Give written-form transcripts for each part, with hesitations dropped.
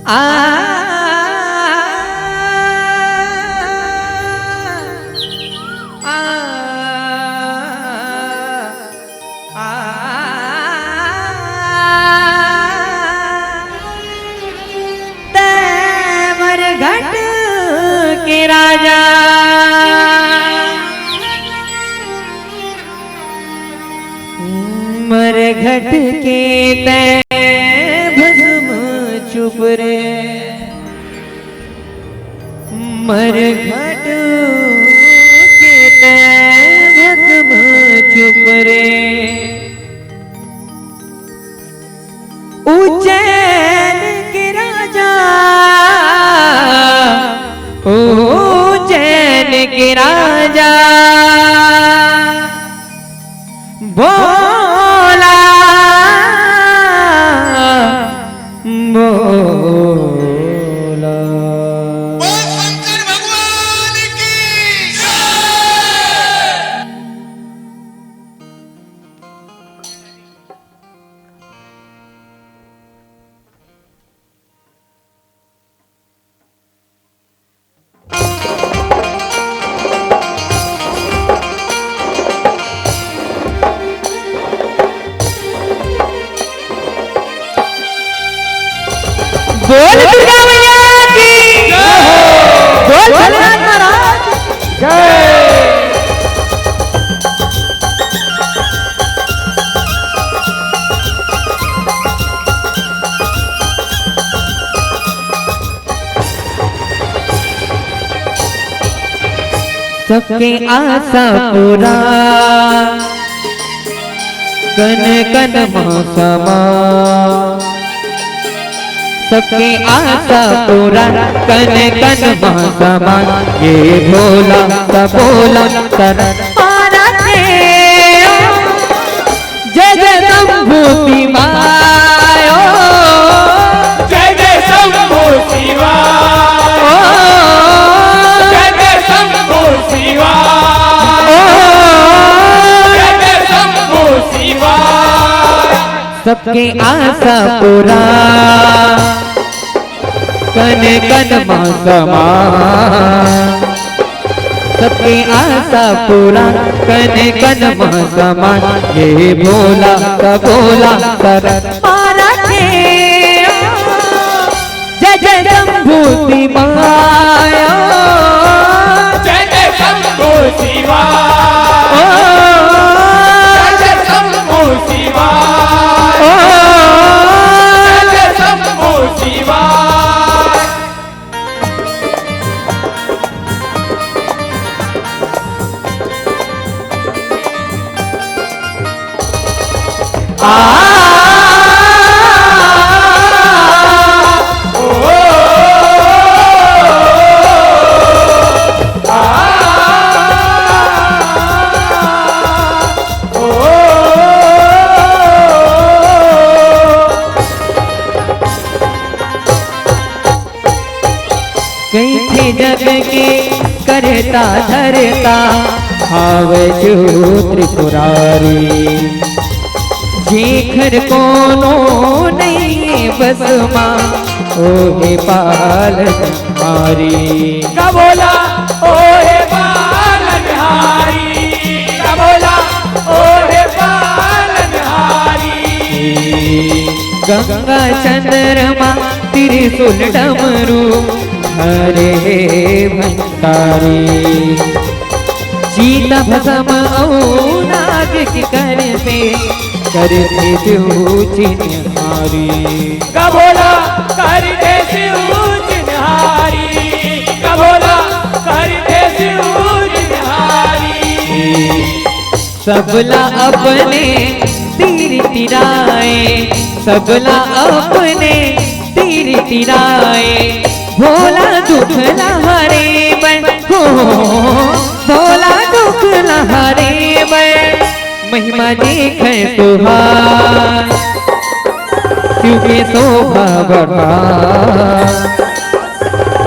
आ घट के राजा मर घट के तै भस्म चुप रे मर घट के तै भस्म चुप रे उज्जैन के राजा उज्जैन के राजा बोला बोला शंकर भगवान की बोल दुर्गा मैया की बोल भोलेनाथ महाराज जय। सबके आशा पूरा कन कन मौसमा सबके आशा पूरा कन कन मौसमा ये भोला सबोला शरण पारा थे जय जय शंभु शिवाय जय जय शंभु शिवाय जय जय शंभु शिवाय जय जय शंभु शिवाय सबके आशा पूरा कन कन मौसमा सबके आशा पूरा कन कन मौसमा ये भोला सबोला शरण पारा थे जय जय शंभु शिवाय जय जय शंभु शिवाय जय जय शंभु शिवाय जय जय शंभु शिवाय कहीं थे जग के करता धरता आवे जो त्रिपुरारी जेखर कोनो नहीं बस माँ ओहे पालनहारी का बोला ओहे पालनहारी का बोला ओहे पालनहारी गंगा चंद्रमा त्रिशूल डमरू हरे भंडारी सीता भसम औ नाग के कर से करते चिन्हारी का बोला कर दे चिन्हारी का बोला कर दे चिन्हारी सबला अपने तीर तिराए सबला अपने तीर तिराए भोला दुख लहरे बन हो भोला दुख लहरे बन महिमा देख तुहार शिव के शोभा बढ़ा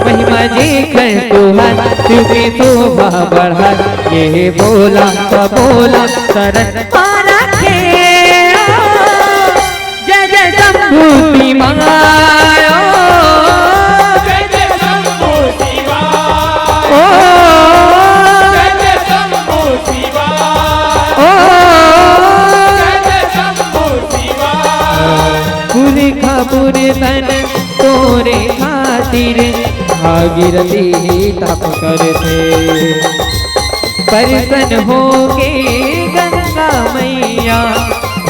महिमा देख तुहार शिव के शोभा बढ़ा ये भोला सबोला शरण पारा थे जय जय शंभु शिवाय तोरे खातिर भागीरथी तप करते परसन होके गंगा मैया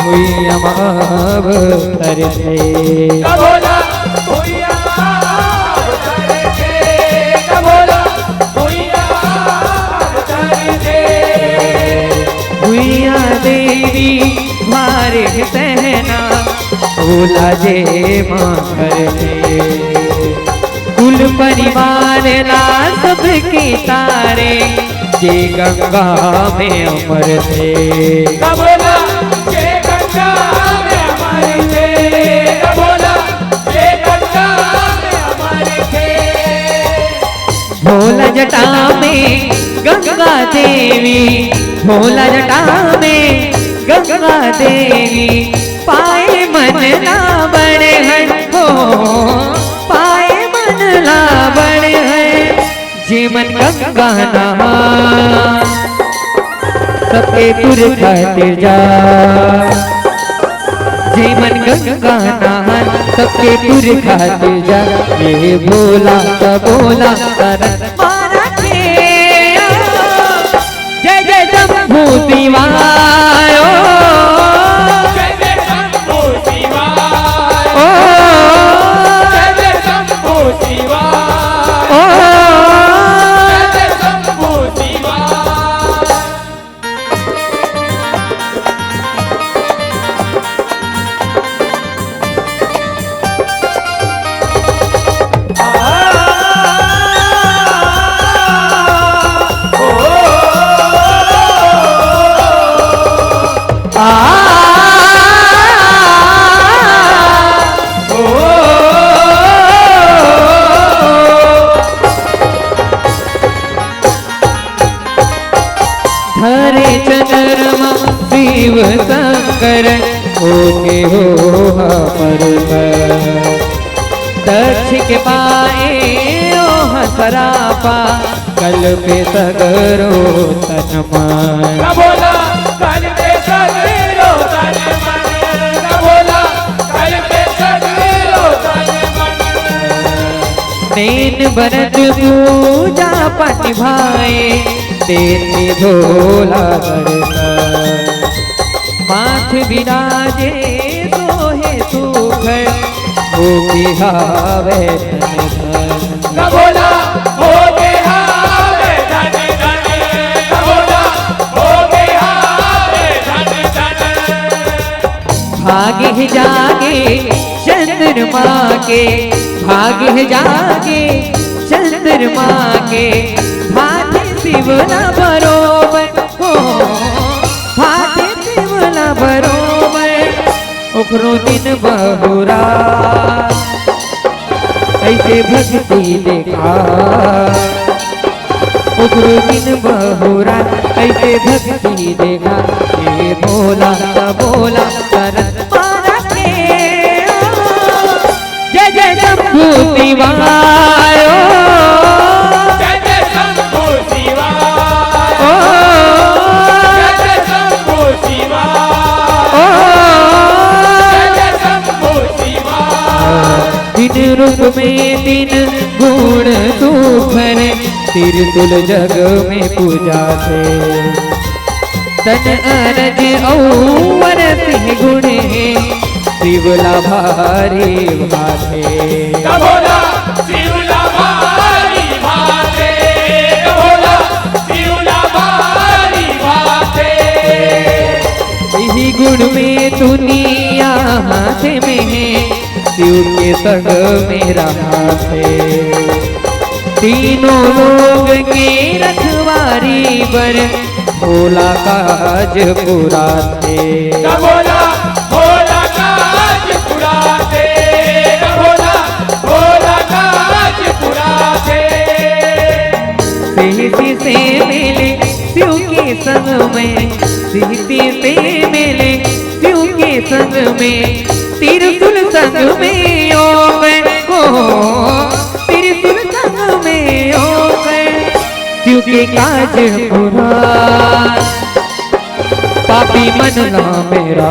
हुई अमाब तरते कबोला हुई अमाब तरते कबोला हुई अमाब तरते हुईया देवी मारे सहना भोला जे माँ करते कुल परिवार ला सबके तारे जे गंगा में अमर थे कबोला जे गंगा में अमर थे कबोला जे गंगा में अमर थे भोला जटा में गंगा देवी भोला जटा में गंगा देवी पाए मन ला बड़े हैं हो पाए मन ला बड़े हैं जीवन गंगा नहा सबके तुर खातिर जा जीवन गंगा नहा सबके तुर खातिर जा ये बोला बोला तरन मारा के जय जय शंभू शिवायो जय जय शंभू शिवाय ओ जय जय शंभू शिवाय ओ जय जय शंभू शिवाय धरे चंद्रमा शिव शंकर होके हो पर दक्ष के पाए ओ हसरापा कल पे सगरो तन मन कबोला कल पे सगरो तन मन कबोला कल पे सगरो तन मन नैन भरत पूजा पाठ भाए तेरे भोला करता माथ विराजे सोहे सुख हो बिहावे तन धन कबोला हो गया वे धन धन कबोला हो गया वे धन धन भागे जागे चंद्रमा के भागे जागे चंद्रमा के भाते शिवला बरोबर हो भाते शिवला बरोबर ओकरो दिन बहुरा ऐसे भक्ति देखा ओकरो दिन बहुरा ऐसे भक्ति देखा ये बोला बोला तरन मारा के जय जय शंभू शिवायो जय जय शंभू शिवाय ओ जय जय शंभू शिवाय ओ जय जय शंभू शिवाय दिन रूप में दिन गुण सुखन तिरतुल जग में पूजा थे तन अरज औवर सिंह गुण शिवला भारी भाथे कबोला शिवला भारी भाते कबोला शिवला भारी भाते यही गुण में दुनिया हाथ में है शिव के संग में रहाते तीनों लोग के रखवारी बर भोला काज पूरा थे कबोला भोला काज पुराते कबोला भोला काज पुराते सीती से मिले शिव के संग में सीती से मिले शिव के संग में तिरसुल संग में योग को तिरसुल संग में योग शिव के काज पूरा पापी मन ना मेरा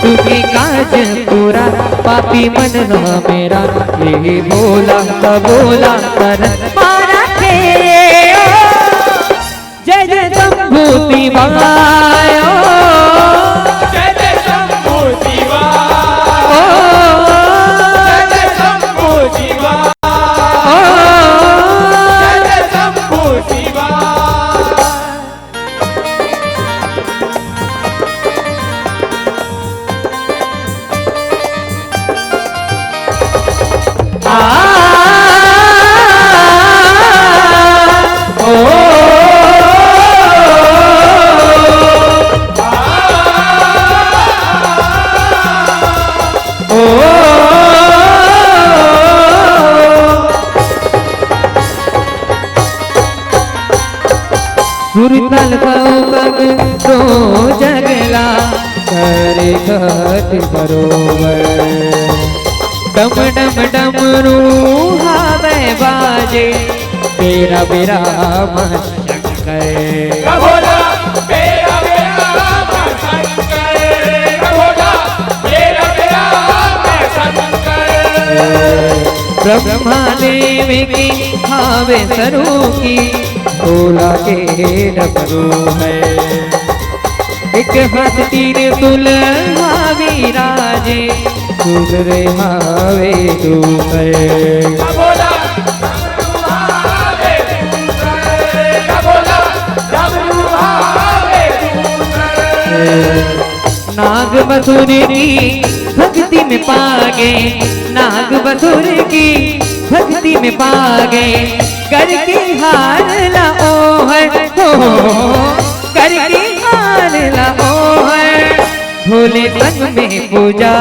शिव के काज आज पूरा पापी मन रहा मेरा, ये बोला का बोला तरन मारा थे। जय जय शंभू शिवाय, जय जय शंभू शिवाय, ओ जय जय शंभू शिवाय, जय जय शंभू शिवाय। सुरतल सौग तो जगला करे घट बरोबर, डम डम डमरू हावे बाजे तेरा बेरा शंकर। कबोला तेरा मेरा शंकर, कबोला तेरा मेरा शंकर। ब्रह्मा देव की हावे सरू की भोला के डमरू है, एक हाथ तीर तुल हावी राजे दूसरे हावे दूसरे। कबोला डमरू हावे दूसरे, कबोला डमरू हावे दूसरे। नाग बसुर की भक्ति में पागे, नाग बसुर की भक्ति में पागे, करके हार लाओ है हो, करके हार लाओ है। भोले संग में पूजा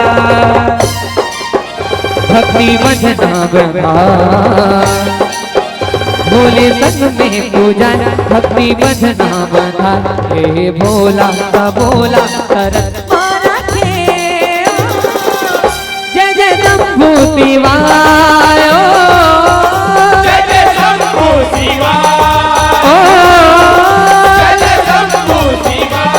भक्ति मजना बना, भोले संग में पूजा भक्ति मजना बना। हे भोला का बोला तरन मारा थे। जय जय शंभू शिवाय, जय जय शंभू शिवाय, जय जय शंभू शिवाय,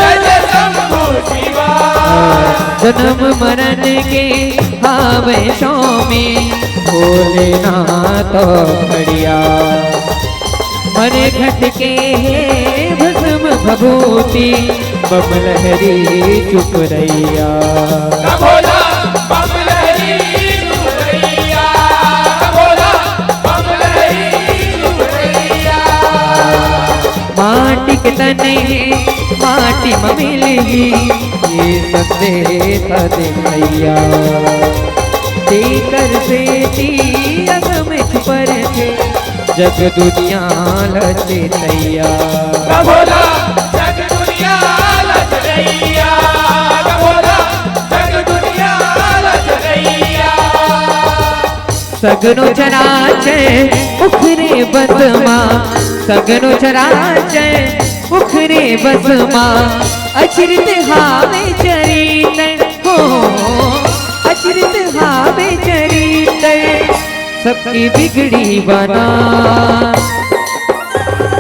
जय जय शंभू शिवाय। जन्म मरण के हावे में भोलेनाथ बढ़िया, मरे घट के भस्म भभूति बबलहरी चुप रैया। कबोला बबलहरी चुप रैया, कबोला बबलहरी चुप रैया। माटी के तने माटी में मिली ये संदेश भैया, देकर बेटी अग में छुपर थे जग दुनिया लचे तैया। कबोला जग दुनिया लच रैया, कबोला जग दुनिया लच रैया। सगनो चराचर उखरे बसमा, सगनो चराचर उखरे बसमा, अचरित हावे चरित हो, अचरित हावे चरित। सबकी बिगड़ी बना,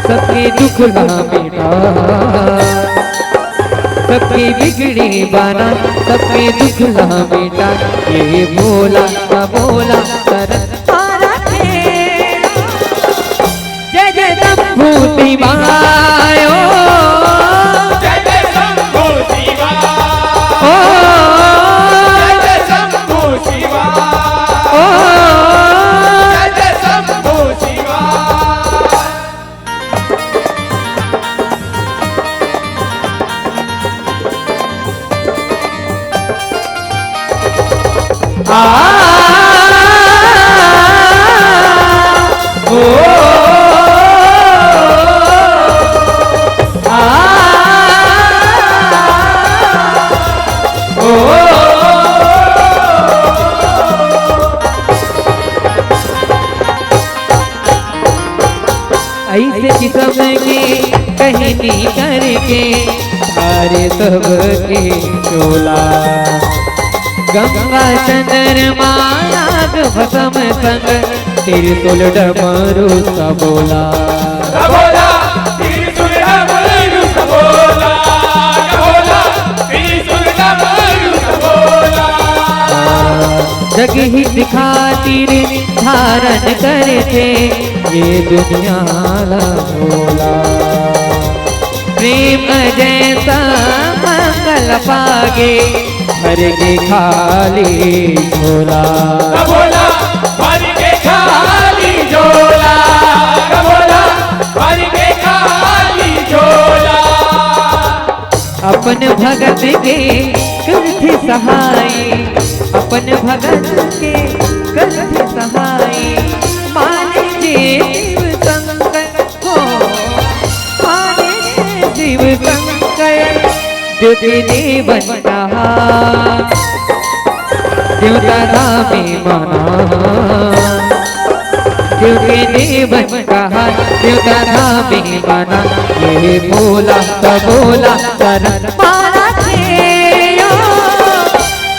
सबके दुख ना मिटा, सबकी बिगड़ी बना, सबके दुख ना मिटा। ये बोला का बोला तरन मारा थे। जय जय शंभू शिवाय, जय जय शंभू शिवाय, ओ जय जय शंभू शिवाय, ओ जय जय शंभू शिवाय। ऐसे किस्म की कहनी करके सारे सब के चोला, गंगा चंद्रमा नाग भस्म संग त्रिशूल डमरू सबोला। कबोला त्रिशूल डमरू सबोला, कबोला त्रिशूल जग ही दिखाती रे धारण करे थे ये दुनिया भोला। प्रेम जैसा मंगल पागे भर के खाली झोला। भोला भर के खाली झोला, भोला भर के खाली झोला। अपन भगत के करथे सहाय, अपन भगत के करथे सहाय। माने जे शिव शंकर हो, माने जे शिव शंकर। देव के देवन कहा, देवता रामे मना। देव के देवन कहा, देवता रामे मना। ये बोला तो बोला शरण मारा खेयो।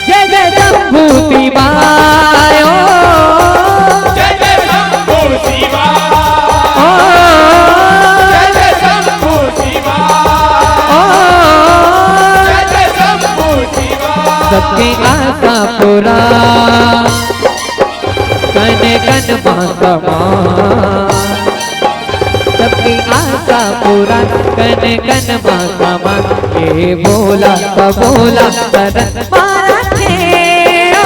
जय जय शंभू शिवाय, जय जय शंभू शिवाय, जय जय शंभू शिवाय, जय जय शंभू शिवाय। सबकी आशा पूरा कन कन बासमा। सबकी आशा पूरा कन कन बासमा। ये बोला तो बोला शरण मारा खेयो।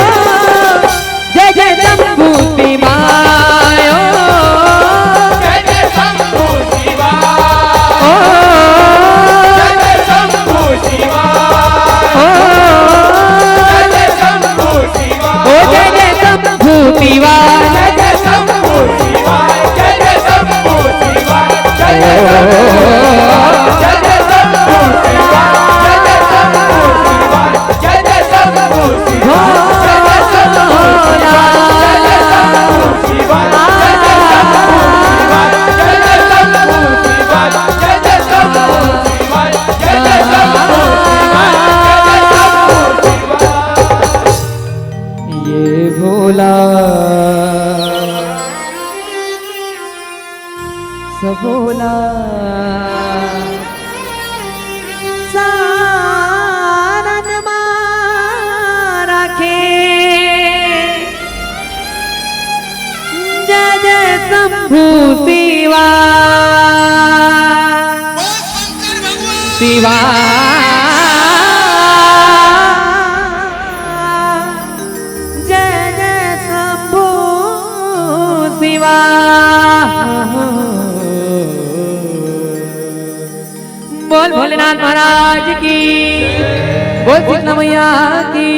जय जय शंभू शिवाय, जय जय शंभू शिवाय, जय जय शंभू शिवाय, जय जय शंभू शिवाय, जय जय शंभू शिवाय। जय जय शंभू शिवाय, जय जय शंभू शिवाय, जय जय शंभू शिवाय, जय जय शंभू शिवाय, जय जय शंभू शिवाय, जय जय शंभू शिवाय, जय जय शंभू शिवाय, जय जय शंभू शिवाय, जय जय शंभू शिवाय, जय जय शंभू शिवाय, जय जय शंभू शिवाय। ये भोला सबोला सारन मारा खे। जय जय शंभू शिवा शिवा। जय जय शंभू शिवा। बोल भोलेनाथ महाराज की, बोल कृष्ण मैया की।